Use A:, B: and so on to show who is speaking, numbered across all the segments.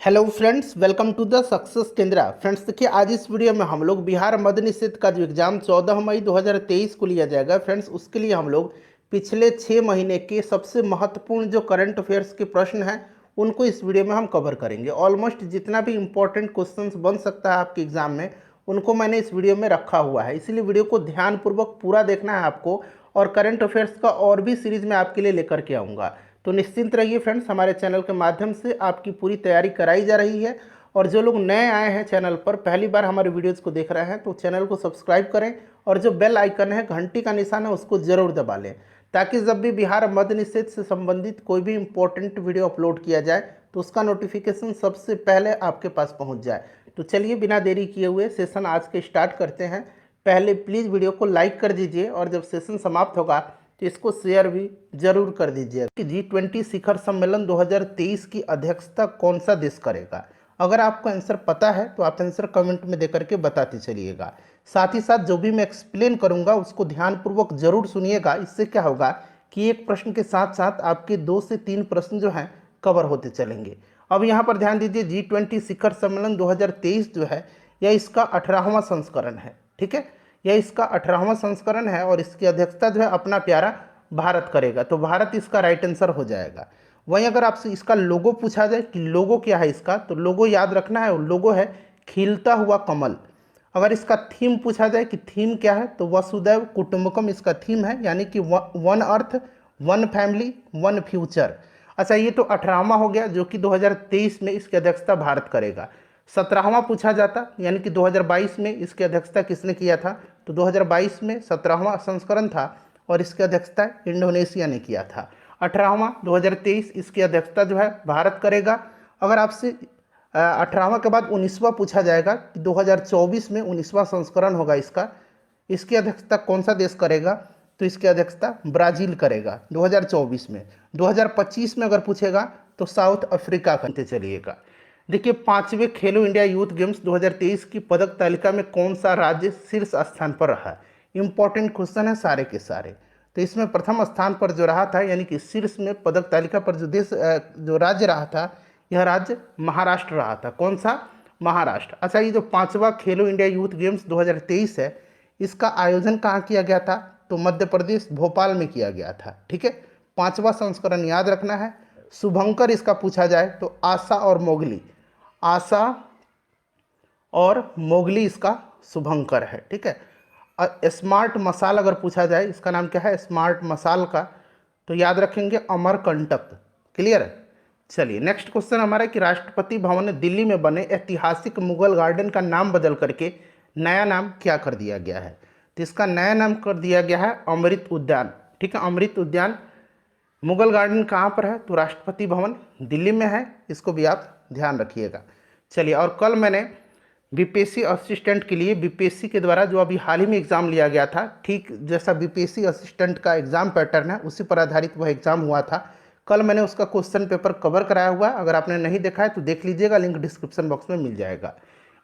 A: Hello friends, welcome to the success Kendra. Friends देखिए, आज इस वीडियो में हम लोग बिहार मद्य निषेध का जो एग्ज़ाम 14 मई 2023 को लिया जाएगा फ्रेंड्स, उसके लिए हम लोग पिछले 6 महीने के सबसे महत्वपूर्ण जो करंट अफेयर्स के प्रश्न हैं उनको इस वीडियो में हम कवर करेंगे। ऑलमोस्ट जितना भी इंपॉर्टेंट क्वेश्चंस बन सकता है आपके एग्जाम में उनको मैंने इस वीडियो में रखा हुआ है, इसीलिए वीडियो को ध्यानपूर्वक पूरा देखना है आपको। और करंट अफेयर्स का और भी सीरीज में आपके लिए लेकर के आऊँगा, तो निश्चिंत रहिए फ्रेंड्स। हमारे चैनल के माध्यम से आपकी पूरी तैयारी कराई जा रही है। और जो लोग नए आए हैं चैनल पर, पहली बार हमारे वीडियोज़ को देख रहे हैं, तो चैनल को सब्सक्राइब करें और जो बेल आइकन है, घंटी का निशान है, उसको ज़रूर दबा लें, ताकि जब भी बिहार मद्य निषेध से संबंधित कोई भी इंपॉर्टेंट वीडियो अपलोड किया जाए तो उसका नोटिफिकेशन सबसे पहले आपके पास पहुंच जाए। तो चलिए बिना देरी किए हुए सेशन आज के स्टार्ट करते हैं। पहले प्लीज़ वीडियो को लाइक कर दीजिए और जब सेशन समाप्त होगा तो इसको शेयर भी जरूर कर दीजिए कि G20 शिखर सम्मेलन 2023 की अध्यक्षता कौन सा देश करेगा। अगर आपको आंसर पता है तो आप आंसर कमेंट में देकर के बताते चलिएगा। साथ ही साथ जो भी मैं एक्सप्लेन करूंगा उसको ध्यानपूर्वक जरूर सुनिएगा। इससे क्या होगा कि एक प्रश्न के साथ साथ आपके 2 से 3 प्रश्न जो हैं कवर होते चलेंगे। अब यहाँ पर ध्यान दीजिए, G20 शिखर सम्मेलन 2023 जो है यह इसका 18वां संस्करण है। ठीक है, यह इसका 18वां संस्करण है और इसकी अध्यक्षता जो है अपना प्यारा भारत करेगा, तो भारत इसका राइट आंसर हो जाएगा। वहीं अगर आपसे इसका लोगो पूछा जाए कि लोगो क्या है इसका, तो लोगो याद रखना है, लोगो है खिलता हुआ कमल। अगर इसका थीम पूछा जाए कि थीम क्या है, तो वसुदैव कुटुंबकम इसका थीम है, यानी कि one earth, one family, one future. अच्छा, ये तो 18वां हो गया जो कि 2023 में इसकी अध्यक्षता भारत करेगा। 17वां पूछा जाता, यानी कि 2022 में इसकी अध्यक्षता किसने किया था, तो 2022 में 17वां संस्करण था और इसकी अध्यक्षता इंडोनेशिया ने किया था। 18वां 2023 इसकी अध्यक्षता जो है भारत करेगा। अगर आपसे 18वां के बाद 19वां पूछा जाएगा कि 2024 में 19वां संस्करण होगा इसका, इसकी अध्यक्षता कौन सा देश करेगा, तो इसकी अध्यक्षता ब्राज़ील करेगा 2024 में। 2025 में अगर पूछेगा तो साउथ अफ्रीका करते चलिएगा। देखिए, 5वें खेलो इंडिया यूथ गेम्स 2023 की पदक तालिका में कौन सा राज्य शीर्ष स्थान पर रहा। इंपॉर्टेंट क्वेश्चन है सारे के सारे। तो इसमें प्रथम स्थान पर जो रहा था, यानी कि शीर्ष में पदक तालिका पर जो देश जो राज्य रहा था, यह राज्य महाराष्ट्र रहा था। कौन सा? महाराष्ट्र। अच्छा, ये जो 5वां खेलो इंडिया यूथ गेम्स 2023 है, इसका आयोजन कहाँ किया गया था, तो मध्य प्रदेश भोपाल में किया गया था। ठीक है, 5वां संस्करण याद रखना है। शुभंकर इसका पूछा जाए तो आशा और मोगली, आशा और मोगली इसका शुभंकर है। ठीक है, स्मार्ट मसाल अगर पूछा जाए, इसका नाम क्या है स्मार्ट मसाल का, तो याद रखेंगे अमरकंटक। क्लियर है। चलिए नेक्स्ट क्वेश्चन हमारा कि राष्ट्रपति भवन दिल्ली में बने ऐतिहासिक मुगल गार्डन का नाम बदल करके नया नाम क्या कर दिया गया है, तो इसका नया नाम कर दिया गया है अमृत उद्यान। ठीक है, अमृत उद्यान। मुगल गार्डन कहाँ पर है, तो राष्ट्रपति भवन दिल्ली में है, इसको भी आप ध्यान रखिएगा। चलिए, और कल मैंने बीपीएससी असिस्टेंट के लिए बीपीएससी के द्वारा जो अभी हाल ही में एग्ज़ाम लिया गया था, ठीक जैसा बीपीएससी असिस्टेंट का एग्ज़ाम पैटर्न है उसी पर आधारित वह एग्ज़ाम हुआ था। कल मैंने उसका क्वेश्चन पेपर कवर कराया हुआ है, अगर आपने नहीं देखा है तो देख लीजिएगा, लिंक डिस्क्रिप्शन बॉक्स में मिल जाएगा।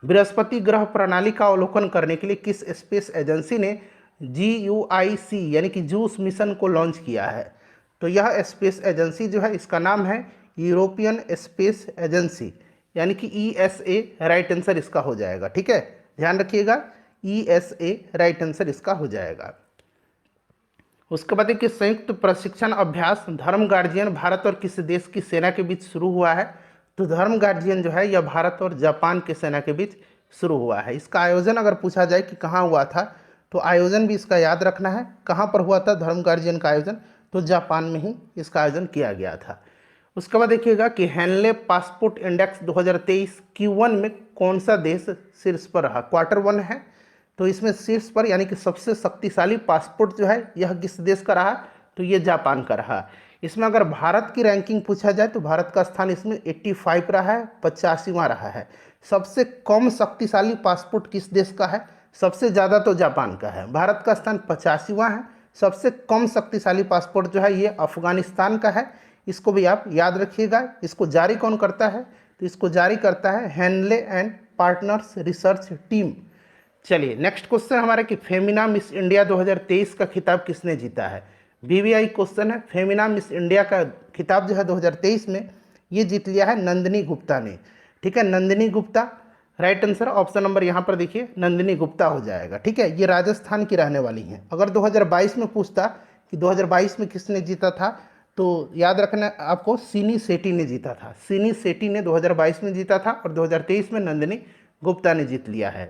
A: बृहस्पति ग्रह प्रणाली का अवलोकन करने के लिए किस स्पेस एजेंसी ने GUIC यानी कि जूस मिशन को लॉन्च किया है, तो यह स्पेस एजेंसी जो है इसका नाम है यूरोपियन स्पेस एजेंसी, यानी कि ESA राइट आंसर इसका हो जाएगा। ठीक है, ध्यान रखिएगा, ESA राइट आंसर इसका हो जाएगा। उसके बाद देखिए, संयुक्त प्रशिक्षण अभ्यास धर्म गार्जियन भारत और किस देश की सेना के बीच शुरू हुआ है, तो धर्म गार्जियन जो है यह भारत और जापान की सेना के बीच शुरू हुआ है। इसका आयोजन अगर पूछा जाए कि कहाँ हुआ था, तो आयोजन भी इसका याद रखना है, कहाँ पर हुआ था धर्म गार्जियन का आयोजन, तो जापान में ही इसका आयोजन किया गया था। उसके बाद देखिएगा कि हैनले पासपोर्ट इंडेक्स 2023 Q1 में कौन सा देश शीर्ष पर रहा, Q1 है, तो इसमें शीर्ष पर यानी कि सबसे शक्तिशाली पासपोर्ट जो है यह किस देश का रहा, तो ये जापान का रहा। इसमें अगर भारत की रैंकिंग पूछा जाए तो भारत का स्थान इसमें 85 रहा है, 85वां रहा है। सबसे कम शक्तिशाली पासपोर्ट किस देश का है, सबसे ज़्यादा तो जापान का है, भारत का स्थान 85वां है। सबसे कम शक्तिशाली पासपोर्ट जो है ये अफगानिस्तान का है, इसको भी आप याद रखिएगा। इसको जारी कौन करता है, तो इसको जारी करता है Henle and partners research team. चलिए नेक्स्ट क्वेश्चन हमारा कि फेमिना मिस इंडिया 2023 का खिताब किसने जीता है। BBI क्वेश्चन है। फेमिना मिस इंडिया का खिताब जो है 2023 में ये जीत लिया है नंदिनी गुप्ता ने। ठीक है, Nandini Gupta right answer, option number यहाँ पर देखिए नंदिनी गुप्ता हो जाएगा। ठीक है, ये राजस्थान की रहने वाली हैं। अगर 2022 में पूछता कि 2022 में किसने जीता था, तो याद रखना आपको सिनी सेठी ने जीता था। सिनी सेठी ने 2022 में जीता था और 2023 में नंदिनी गुप्ता ने जीत लिया है।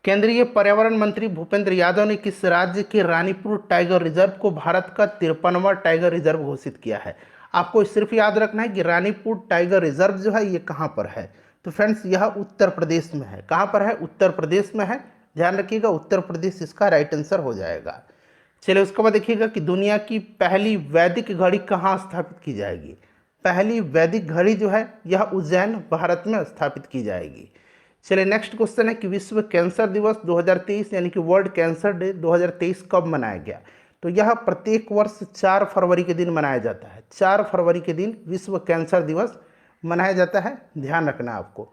A: केंद्रीय पर्यावरण मंत्री भूपेंद्र यादव ने किस राज्य के रानीपुर टाइगर रिजर्व को भारत का 53वां टाइगर रिजर्व घोषित किया है? आपको सिर्फ याद रखना है कि रानीपुर टाइगर रिजर्व जो है ये कहाँ पर है। तो फ्रेंड्स यह उत्तर प्रदेश में है। कहाँ पर है? उत्तर प्रदेश में है। ध्यान रखिएगा, उत्तर प्रदेश इसका राइट आंसर हो जाएगा। चलिए उसके बाद देखिएगा कि दुनिया की पहली वैदिक घड़ी कहाँ स्थापित की जाएगी। पहली वैदिक घड़ी जो है यह उज्जैन भारत में स्थापित की जाएगी। चलिए नेक्स्ट क्वेश्चन है कि विश्व कैंसर दिवस 2023 यानी कि वर्ल्ड कैंसर डे 2023 कब मनाया गया? तो यह प्रत्येक वर्ष 4 फरवरी के दिन मनाया जाता है। 4 फरवरी के दिन विश्व कैंसर दिवस मनाया जाता है, ध्यान रखना आपको।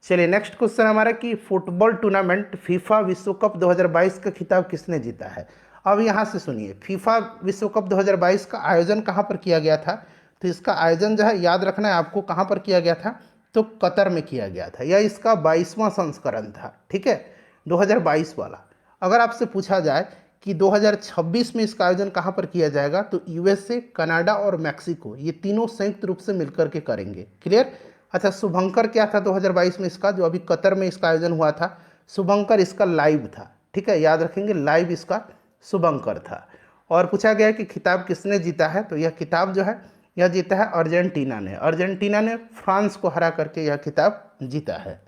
A: चलिए नेक्स्ट क्वेश्चन हमारा कि फुटबॉल टूर्नामेंट फीफा विश्व कप 2022 का खिताब किसने जीता है? अब यहाँ से सुनिए, फीफा विश्व कप 2022 का आयोजन कहाँ पर किया गया था? तो इसका आयोजन जो है याद रखना है आपको, कहाँ पर किया गया था? तो कतर में किया गया था। यह इसका 22वां संस्करण था। ठीक है, 2022 वाला। अगर आपसे पूछा जाए कि 2026 में इसका आयोजन कहाँ पर किया जाएगा, तो यूएसए, कनाडा और मैक्सिको ये तीनों संयुक्त रूप से मिलकर के करेंगे। क्लियर? अच्छा, शुभंकर क्या था 2022 में इसका, जो अभी कतर में इसका आयोजन हुआ था? शुभंकर इसका लाइव था। ठीक है, याद रखेंगे, लाइव इसका शुभंकर था। और पूछा गया कि खिताब किसने जीता है, तो यह खिताब जो है यह जीता है अर्जेंटीना ने। अर्जेंटीना ने फ्रांस को हरा करके यह खिताब जीता है।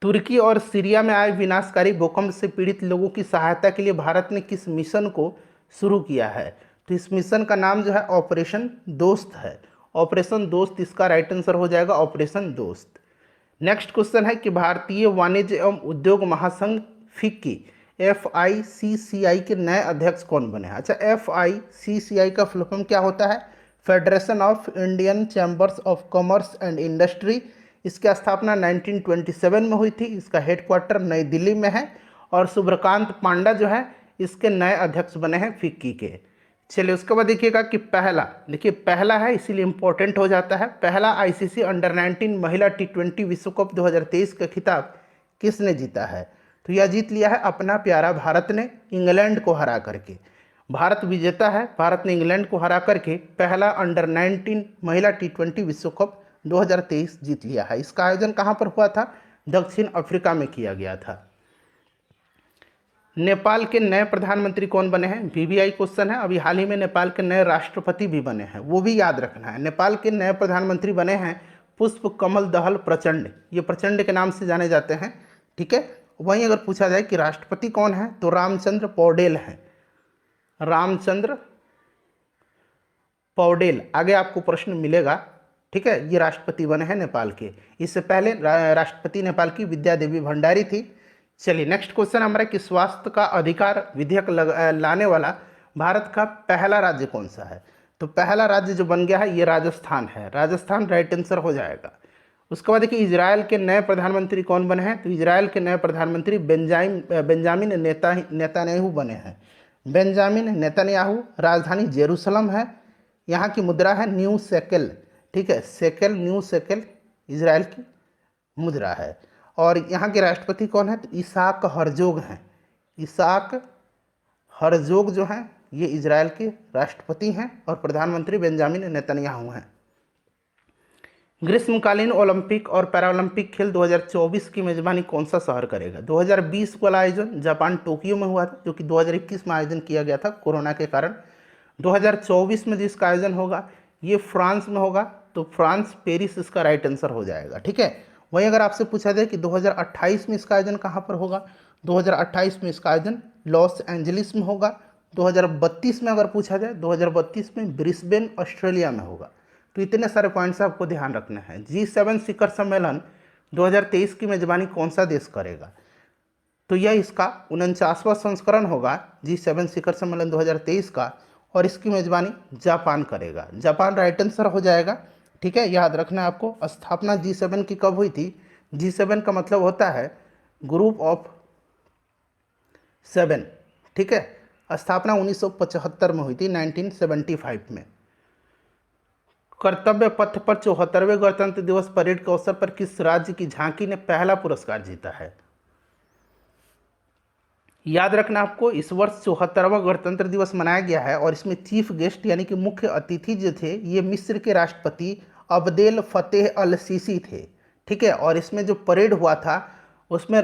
A: तुर्की और सीरिया में आए विनाशकारी भूकंप से पीड़ित लोगों की सहायता के लिए भारत ने किस मिशन को शुरू किया है? तो इस मिशन का नाम जो है ऑपरेशन दोस्त है। ऑपरेशन दोस्त इसका राइट आंसर हो जाएगा, ऑपरेशन दोस्त। नेक्स्ट क्वेश्चन है कि भारतीय वाणिज्य एवं उद्योग महासंघ फिक्की FICCI के नए अध्यक्ष कौन बने हैं? अच्छा, FICCI का फुल फॉर्म क्या होता है? Federation of Indian chambers of commerce and industry. इसकी स्थापना 1927 में हुई थी। इसका हेडक्वार्टर नई दिल्ली में है और शुभ्रकांत पांडा जो है इसके नए अध्यक्ष बने हैं फिक्की के। चलिए उसके बाद देखिएगा कि पहला, देखिए पहला है इसीलिए इंपॉर्टेंट हो जाता है, पहला ICC अंडर-19 महिला T20 विश्व कप 2023 का खिताब किसने जीता है? तो यह जीत लिया है अपना प्यारा भारत ने, इंग्लैंड को हरा करके। भारत विजेता है, भारत ने इंग्लैंड को हरा करके पहला अंडर-19 महिला T20 विश्व कप 2023 जीत लिया है। इसका आयोजन कहाँ पर हुआ था? दक्षिण अफ्रीका में किया गया था। नेपाल के नए प्रधानमंत्री कौन बने हैं? VVI क्वेश्चन है। अभी हाल ही में नेपाल के नए राष्ट्रपति भी बने हैं, वो भी याद रखना है। नेपाल के नए प्रधानमंत्री बने हैं पुष्प कमल दहल प्रचंड। ये प्रचंड के नाम से जाने जाते हैं। ठीक है, वहीं अगर पूछा जाए कि राष्ट्रपति कौन है, तो रामचंद्र पौडेल हैं। रामचंद्र पौडेल, आगे आपको प्रश्न मिलेगा। ठीक है, ये राष्ट्रपति बने हैं नेपाल के। इससे पहले राष्ट्रपति नेपाल की विद्या देवी भंडारी थी। चलिए नेक्स्ट क्वेश्चन हमारा कि स्वास्थ्य का अधिकार विधेयक लाने वाला भारत का पहला राज्य कौन सा है? तो पहला राज्य जो बन गया है ये राजस्थान है। राजस्थान राइट आंसर हो जाएगा। उसके बाद देखिए इजराइल के नए प्रधानमंत्री कौन बने हैं? तो इजराइल के नए प्रधानमंत्री बेंजामिन नेतान्याहू बने हैं। बेंजामिन नेतान्याहू, राजधानी जेरूसलम है। यहाँ की मुद्रा है न्यू शेकेल। ठीक है, शेकेल, न्यू शेकेल इजराइल की मुद्रा है। और यहाँ के राष्ट्रपति कौन है? तो इसाक हर्जोग हैं। इसाक हर्जोग जो हैं ये इजराइल के राष्ट्रपति हैं और प्रधानमंत्री बेंजामिन नेतन्याहू हैं। ग्रीष्मकालीन ओलंपिक और पैरालंपिक खेल 2024 की मेजबानी कौन सा शहर करेगा? 2020 वाला आयोजन जापान टोक्यो में हुआ था, जो कि 2021 में आयोजन किया गया था कोरोना के कारण। 2024 में जिसका आयोजन होगा ये फ्रांस में होगा, तो फ्रांस पेरिस इसका राइट आंसर हो जाएगा। ठीक है, वहीं अगर आपसे पूछा जाए कि 2028 में इसका आयोजन कहाँ पर होगा, 2028 में इसका आयोजन लॉस एंजलिस में होगा। 2032 में अगर पूछा जाए, 2032 में ब्रिस्बेन ऑस्ट्रेलिया में होगा। तो इतने सारे पॉइंट्स आपको ध्यान रखना है। G7 शिखर सम्मेलन 2023 की मेजबानी कौन सा देश करेगा? तो यह इसका 49वां संस्करण होगा G7 शिखर सम्मेलन 2023 का, और इसकी मेजबानी जापान करेगा। जापान राइट आंसर हो जाएगा। ठीक है, याद रखना है आपको। स्थापना G7 की कब हुई थी? G7 का मतलब होता है ग्रुप ऑफ 7। ठीक है, स्थापना 1975 में हुई थी, 1975 में। कर्तव्य पथ पर 74वें गणतंत्र दिवस परेड के अवसर पर किस राज्य की झांकी ने पहला पुरस्कार जीता है? याद रखना आपको, इस वर्ष 74वां गणतंत्र दिवस मनाया गया है और इसमें चीफ गेस्ट यानी कि मुख्य अतिथि जो थे ये मिस्र के राष्ट्रपति अब्देल फतेह अल सीसी थे। ठीक है, और इसमें जो परेड हुआ था उसमें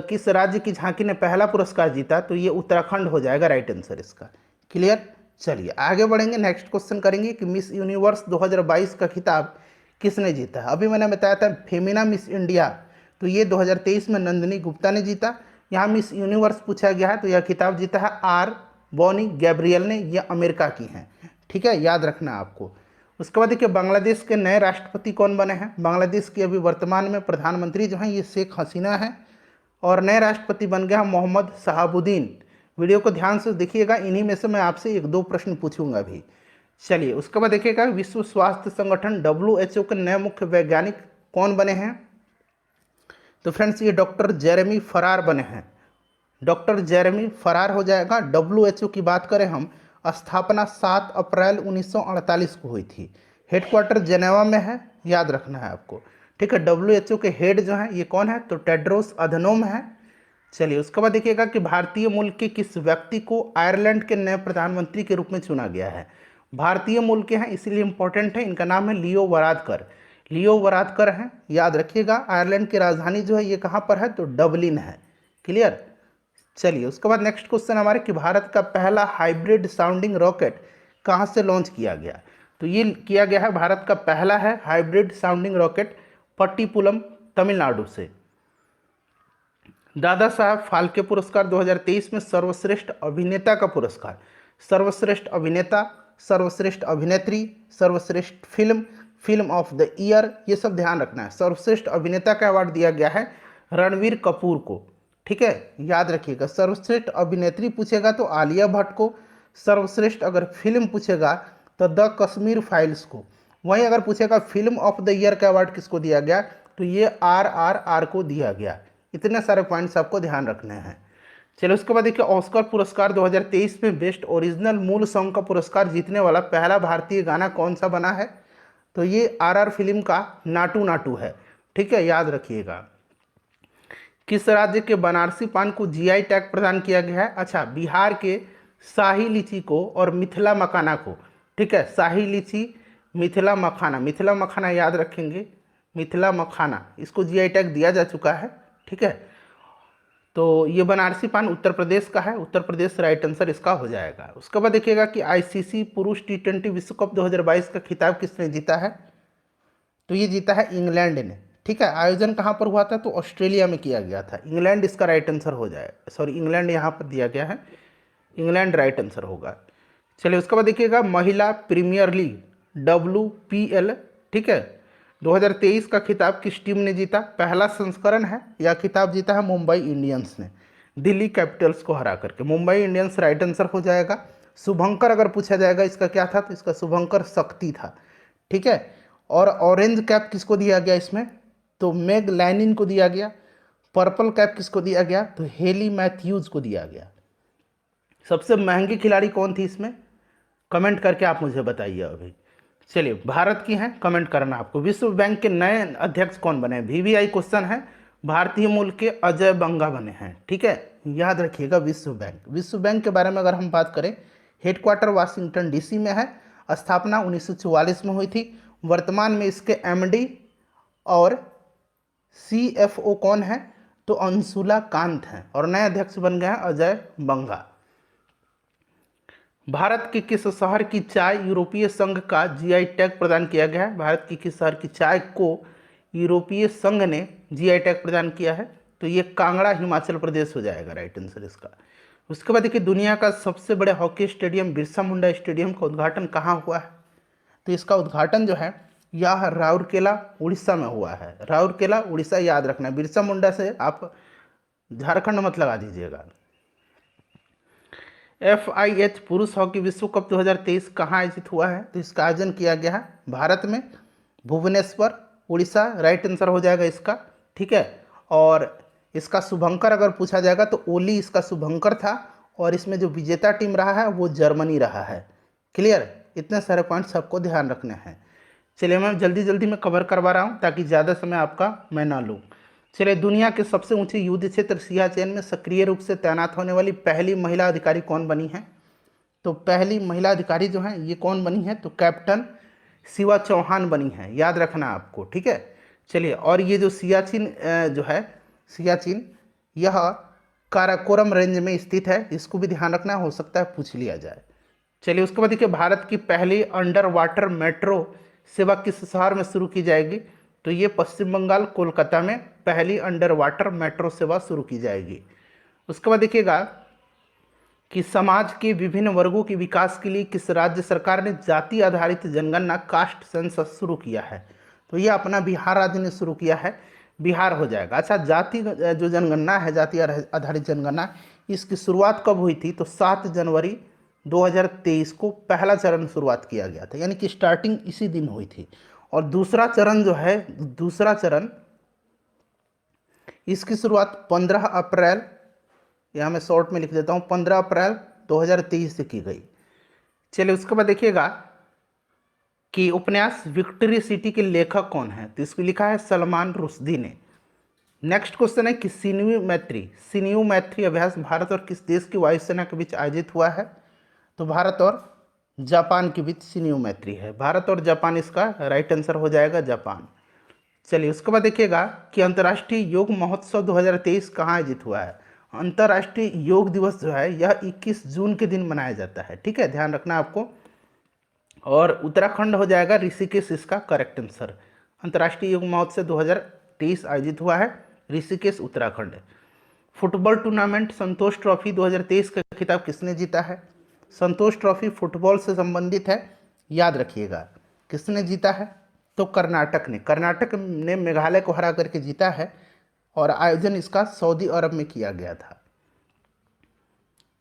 A: किस राज्य की झांकी ने पहला पुरस्कार जीता? तो ये उत्तराखंड हो जाएगा राइट आंसर इसका। क्लियर, चलिए आगे बढ़ेंगे। नेक्स्ट क्वेश्चन करेंगे कि मिस यूनिवर्स 2022 का खिताब किसने जीता? अभी मैंने बताया था फेमिना मिस इंडिया, तो ये 2023 में नंदिनी गुप्ता ने जीता। यहाँ मिस यूनिवर्स पूछा गया है तो यह खिताब जीता है आर बॉनी गैब्रियल ने, यह अमेरिका की हैं। ठीक है, याद रखना आपको। उसके बाद देखिए बांग्लादेश के नए राष्ट्रपति कौन बने हैं? बांग्लादेश की अभी वर्तमान में प्रधानमंत्री जो हैं ये शेख हसीना है और नए राष्ट्रपति बन गया मोहम्मद शहाबुद्दीन। वीडियो को ध्यान से देखिएगा, इन्हीं में से मैं आपसे एक दो प्रश्न पूछूंगा भी। चलिए उसके बाद देखिएगा विश्व स्वास्थ्य संगठन WHO के नए मुख्य वैज्ञानिक कौन बने हैं? तो फ्रेंड्स ये डॉक्टर जेरेमी फरार बने हैं। डॉक्टर जेरेमी फरार हो जाएगा। WHO की बात करें हम, स्थापना 7 अप्रैल 1948 को हुई थी। हेडक्वार्टर जेनेवा में है, याद रखना है आपको। ठीक है, WHO के हेड जो हैं ये कौन है? तो टेड्रोस अधनोम है। चलिए उसके बाद देखिएगा कि भारतीय मूल के किस व्यक्ति को आयरलैंड के नए प्रधानमंत्री के रूप में चुना गया है? भारतीय मूल के हैं इसलिए इंपॉर्टेंट है, इनका नाम है लियो वरादकर। लियो वरादकर हैं, याद रखिएगा। आयरलैंड की राजधानी जो है ये कहाँ पर है? तो डबलिन है। क्लियर, चलिए उसके बाद नेक्स्ट क्वेश्चन हमारे कि भारत का पहला हाइब्रिड साउंडिंग रॉकेट कहाँ से लॉन्च किया गया? तो ये किया गया है, भारत का पहला है हाइब्रिड साउंडिंग रॉकेट पट्टीपुलम तमिलनाडु से। दादा साहब फाल्के पुरस्कार 2023 में सर्वश्रेष्ठ अभिनेता का पुरस्कार, सर्वश्रेष्ठ अभिनेता, सर्वश्रेष्ठ अभिनेत्री, सर्वश्रेष्ठ film, film of the year, ये सब ध्यान रखना है। सर्वश्रेष्ठ अभिनेता का अवार्ड दिया गया है रणवीर कपूर को। ठीक है, याद रखिएगा। सर्वश्रेष्ठ अभिनेत्री पूछेगा तो आलिया भट्ट को। सर्वश्रेष्ठ अगर फिल्म पूछेगा तो द कश्मीर फाइल्स को। वहीं अगर पूछेगा फिल्म ऑफ द ईयर का अवार्ड किसको दिया गया? तो ये RRR को दिया गया। इतने सारे पॉइंट्स आपको ध्यान रखने हैं। चलो उसके बाद देखिए ऑस्कर पुरस्कार 2023 में बेस्ट ओरिजिनल मूल सॉन्ग का पुरस्कार जीतने वाला पहला भारतीय गाना कौन सा बना है? तो ये RR फिल्म का नाटू नाटू है। ठीक है, याद रखिएगा। किस राज्य के बनारसी पान को GI टैग प्रदान किया गया है? अच्छा, बिहार के शाही लीची को और मिथिला मखाना को। ठीक है, शाही लीची, मिथिला मखाना, मिथिला मखाना याद रखेंगे, मिथिला मखाना, इसको GI टैग दिया जा चुका है। ठीक है, तो ये बनारसी पान उत्तर प्रदेश का है, उत्तर प्रदेश राइट आंसर इसका हो जाएगा। उसके बाद देखिएगा कि ICC पुरुष T20 विश्व कप 2022 का खिताब किसने जीता है? तो ये जीता है इंग्लैंड ने। ठीक है, आयोजन कहाँ पर हुआ था? तो ऑस्ट्रेलिया में किया गया था। इंग्लैंड इसका राइट आंसर हो जाएगा, सॉरी इंग्लैंड यहाँ पर दिया गया है, इंग्लैंड राइट आंसर होगा। चलिए उसके बाद देखिएगा महिला प्रीमियर लीग WPL, ठीक है, 2023 का खिताब किस टीम ने जीता? पहला संस्करण है, यह खिताब जीता है मुंबई इंडियंस ने, दिल्ली कैपिटल्स को हरा करके। मुंबई इंडियंस राइट आंसर हो जाएगा। शुभंकर अगर पूछा जाएगा इसका क्या था? तो इसका शुभंकर शक्ति था। ठीक है, और ऑरेंज कैप किसको दिया गया इसमें? तो मेग लैनिन को दिया गया। पर्पल कैप किसको दिया गया? तो हेली मैथ्यूज को दिया गया। सबसे महंगी खिलाड़ी कौन थी इसमें? कमेंट करके आप मुझे बताइए अभी। चलिए भारत की हैं, कमेंट करना आपको। विश्व बैंक के नए अध्यक्ष कौन बने? VVI क्वेश्चन है। भारतीय मूल के अजय बंगा बने हैं। ठीक है, याद रखिएगा। विश्व बैंक के बारे में अगर हम बात करें, हेडक्वार्टर वाशिंगटन DC में है, स्थापना 1944 में हुई थी। वर्तमान में इसके MD और CFO कौन है? तो अंशुला कांत हैं और नए अध्यक्ष बन गए हैं अजय बंगा। भारत के किस शहर की चाय यूरोपीय संघ का GI टैग प्रदान किया गया है? भारत की किस शहर की चाय को यूरोपीय संघ ने GI टैग प्रदान किया है? तो ये कांगड़ा हिमाचल प्रदेश हो जाएगा राइट आंसर इसका। उसके बाद देखिए दुनिया का सबसे बड़े hockey stadium Birsa Munda stadium का उद्घाटन कहाँ हुआ है? तो इसका उद्घाटन जो है यह राउरकेला उड़ीसा में हुआ है। राउरकेला उड़ीसा याद रखना है। बिरसा मुंडा से आप झारखंड मत लगा दीजिएगा। FIH पुरुष हॉकी विश्व कप 2023 कहाँ आयोजित हुआ है? तो इसका आयोजन किया गया है भारत में, भुवनेश्वर, उड़ीसा राइट आंसर हो जाएगा इसका। ठीक है, और इसका शुभंकर अगर पूछा जाएगा तो ओली इसका शुभंकर था और इसमें जो विजेता टीम रहा है वो जर्मनी रहा है। क्लियर, इतने सारे पॉइंट्स आपको ध्यान रखने हैं। चलिए मैं जल्दी जल्दी में कवर करवा रहा हूँ ताकि ज़्यादा समय आपका मैं ना लूँ। चलिए, दुनिया के सबसे ऊंचे युद्ध क्षेत्र सियाचेन में सक्रिय रूप से तैनात होने वाली पहली महिला अधिकारी कौन बनी है? तो पहली महिला अधिकारी जो है ये कौन बनी है? तो कैप्टन शिवा चौहान बनी है, याद रखना आपको, ठीक है। चलिए, और ये जो सियाचिन जो है सियाचिन, यह काराकोरम रेंज में स्थित है, इसको भी ध्यान रखना, हो सकता है पूछ लिया जाए। चलिए, उसके बाद देखिए, भारत की पहली अंडर वाटर मेट्रो सेवा किस शहर में शुरू की जाएगी? तो ये पश्चिम बंगाल कोलकाता में पहली अंडर वाटर मेट्रो सेवा शुरू की जाएगी। उसके बाद देखिएगा कि समाज के विभिन्न वर्गों के विकास के लिए किस राज्य सरकार ने जाति आधारित जनगणना कास्ट सेंसस शुरू किया है? तो ये अपना बिहार राज्य ने शुरू किया है, बिहार हो जाएगा। अच्छा, जाति जो जनगणना है, जाति आधारित जनगणना, इसकी शुरुआत कब हुई थी? तो 7 जनवरी 2023 को पहला चरण शुरुआत किया गया था, यानी कि स्टार्टिंग इसी दिन हुई थी। और दूसरा चरण जो है, दूसरा चरण, इसकी शुरुआत 15 अप्रैल, यहाँ मैं शॉर्ट में लिख देता हूँ, 15 अप्रैल 2023 से की गई। चलिए, उसके बाद देखिएगा कि उपन्यास विक्ट्री सिटी के लेखक कौन है? तो इसको लिखा है सलमान रुश्दी ने। नेक्स्ट क्वेश्चन है कि सिन्यू मैत्री अभ्यास भारत और किस देश की वायुसेना के बीच आयोजित हुआ है? तो भारत और जापान के बीच सिन्यू मैत्री है। भारत और जापान इसका राइट आंसर हो जाएगा, जापान। चलिए, उसके बाद देखिएगा कि अंतर्राष्ट्रीय योग महोत्सव 2023 कहाँ आयोजित हुआ है? अंतर्राष्ट्रीय योग दिवस जो है यह 21 जून के दिन मनाया जाता है, ठीक है, ध्यान रखना आपको। और उत्तराखंड हो जाएगा, ऋषिकेश इसका करेक्ट आंसर। अंतर्राष्ट्रीय योग महोत्सव 2023 आयोजित हुआ है, ऋषिकेश, उत्तराखंड। फुटबॉल टूर्नामेंट संतोष ट्रॉफी 2023 का खिताब किसने जीता है? संतोष ट्रॉफी फुटबॉल से संबंधित है, याद रखिएगा। किसने जीता है? तो कर्नाटक ने मेघालय को हरा करके जीता है, और आयोजन इसका सऊदी अरब में किया गया था।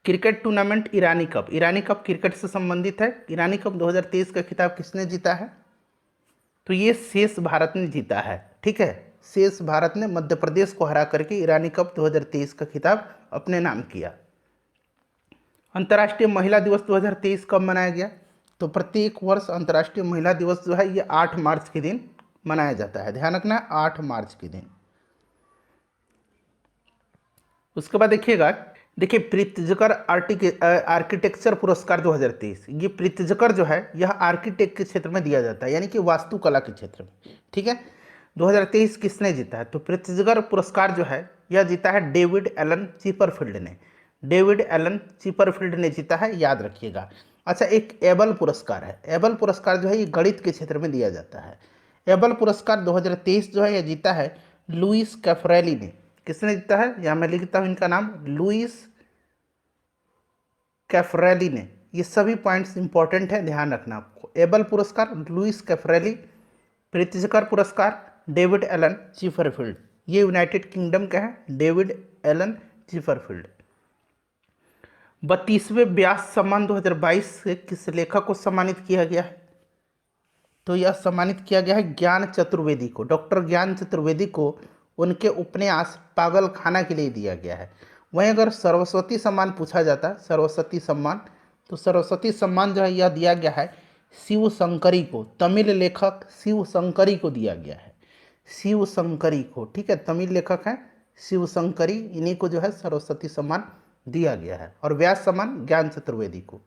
A: क्रिकेट टूर्नामेंट ईरानी कप क्रिकेट से संबंधित है। ईरानी कप 2023 का खिताब किसने जीता है? तो ये शेष भारत ने जीता है, ठीक है। शेष भारत ने मध्य प्रदेश को हरा करके ईरानी कप 2023 का खिताब अपने नाम किया। अंतर्राष्ट्रीय महिला दिवस 2023 कब मनाया गया? तो प्रत्येक वर्ष अंतर्राष्ट्रीय महिला दिवस जो है ये 8 मार्च के दिन मनाया जाता है, ध्यान रखना, 8 मार्च के दिन। उसके बाद देखिएगा, देखिए प्रित्जकर आर्किटेक्चर पुरस्कार 2023, ये प्रित्जकर जो है यह आर्किटेक्ट के क्षेत्र में दिया जाता है, यानी कि वास्तुकला के क्षेत्र में, ठीक है। 2023 किसने जीता है? तो प्रित्जकर पुरस्कार जो है यह जीता है डेविड एलन चिपरफील्ड ने। डेविड एलन चिपरफील्ड ने जीता है, याद रखिएगा। अच्छा, एक एबल पुरस्कार है। एबल पुरस्कार जो है ये गणित के क्षेत्र में दिया जाता है। एबल पुरस्कार 2023 जो है यह जीता है लुइस कैफरेली ने। किसने जीता है? यहाँ मैं लिखता हूँ इनका नाम, लुइस कैफरेली ने। ये सभी पॉइंट्स इंपॉर्टेंट है, ध्यान रखना आपको। एबल पुरस्कार लुइस कैफरेली, प्रित्जकर पुरस्कार डेविड एलन चिपरफील्ड, ये यूनाइटेड किंगडम का है, डेविड एलन चिपरफील्ड। 32वें व्यास सम्मान 2022 से किस लेखक को सम्मानित किया गया है? तो यह सम्मानित किया गया है ज्ञान चतुर्वेदी को। डॉक्टर ज्ञान चतुर्वेदी को उनके उपन्यास पागल खाना के लिए दिया गया है। वहीं अगर सरस्वती सम्मान पूछा जाता, सरस्वती सम्मान, तो सरस्वती सम्मान जो है यह दिया गया है शिव शंकरी को। तमिल लेखक शिव शंकरी को दिया गया है, शिव शंकरी को, ठीक है, तमिल लेखक हैं शिव शंकरी, इन्हीं को जो है सरस्वती सम्मान दिया गया है। और व्यास सम्मान ज्ञान चतुर्वेदी को।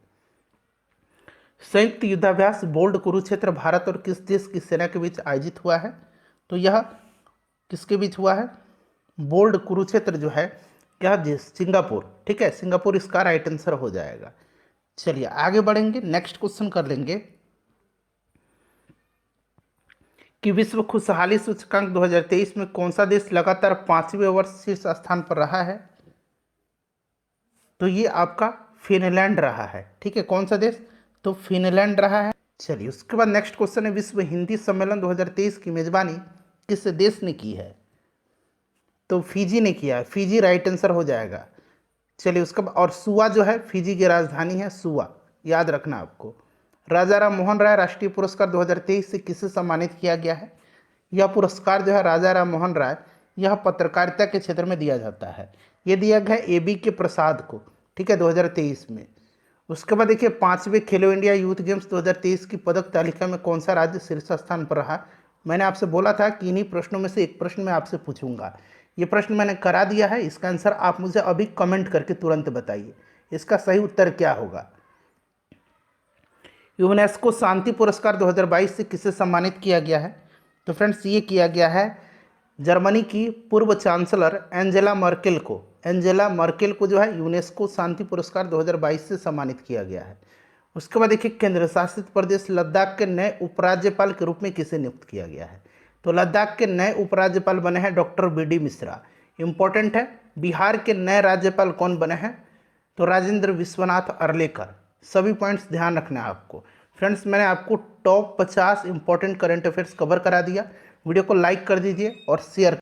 A: संयुक्त युद्धाभ्यास बोल्ड कुरुक्षेत्र भारत और किस देश की सेना के बीच आयोजित हुआ है? तो यह किसके बीच हुआ है? बोल्ड कुरुक्षेत्र जो है क्या देश? सिंगापुर, ठीक है, सिंगापुर इसका राइट आंसर हो जाएगा। चलिए आगे बढ़ेंगे, नेक्स्ट क्वेश्चन कर लेंगे कि विश्व खुशहाली सूचकांक 2023 में कौन सा देश लगातार 5वें वर्ष शीर्ष स्थान पर रहा है? तो ये आपका फिनलैंड रहा है, ठीक है। कौन सा देश? तो फिनलैंड रहा है। चलिए उसके बाद नेक्स्ट क्वेश्चन है, विश्व हिंदी सम्मेलन 2023 की मेजबानी किस देश ने की है? तो फिजी ने किया है, फिजी राइट आंसर हो जाएगा। चलिए उसके बाद, और सुआ जो है फिजी की राजधानी है, सुआ, याद रखना आपको। राजा राम मोहन राय राष्ट्रीय पुरस्कार 2023 से किसे सम्मानित किया गया है? यह पुरस्कार जो है राजा राम मोहन राय, यह पत्रकारिता के क्षेत्र में दिया जाता है। यह दिया गया AB के प्रसाद को, ठीक है, 2023 में। उसके बाद देखिए 5वें खेलो इंडिया यूथ गेम्स 2023 की पदक तालिका में कौन सा राज्य शीर्ष स्थान पर रहा। मैंने आपसे बोला था कि इन्हीं प्रश्नों में से एक प्रश्न मैं आपसे पूछूंगा। ये प्रश्न मैंने करा दिया है, इसका आंसर आप मुझे अभी कमेंट करके तुरंत बताइए, इसका सही उत्तर क्या होगा। यूनेस्को शांति पुरस्कार 2022 से किसे सम्मानित किया गया है। तो फ्रेंड्स ये किया गया है जर्मनी की पूर्व चांसलर एंजेला मर्केल को। एंजेला मर्केल को जो है यूनेस्को शांति पुरस्कार 2022 से सम्मानित किया गया है। उसके बाद देखिए केंद्र शासित प्रदेश लद्दाख के नए उपराज्यपाल के रूप में किसे नियुक्त किया गया है। तो लद्दाख के नए उपराज्यपाल बने हैं डॉक्टर बी.डी. मिश्रा। इंपॉर्टेंट है, बिहार के नए राज्यपाल कौन बने हैं। तो राजेंद्र विश्वनाथ अर्लेकर। सभी पॉइंट्स ध्यान रखना है आपको। फ्रेंड्स मैंने आपको top 50 important current affairs cover करा दिया। वीडियो को लाइक कर दीजिए और शेयर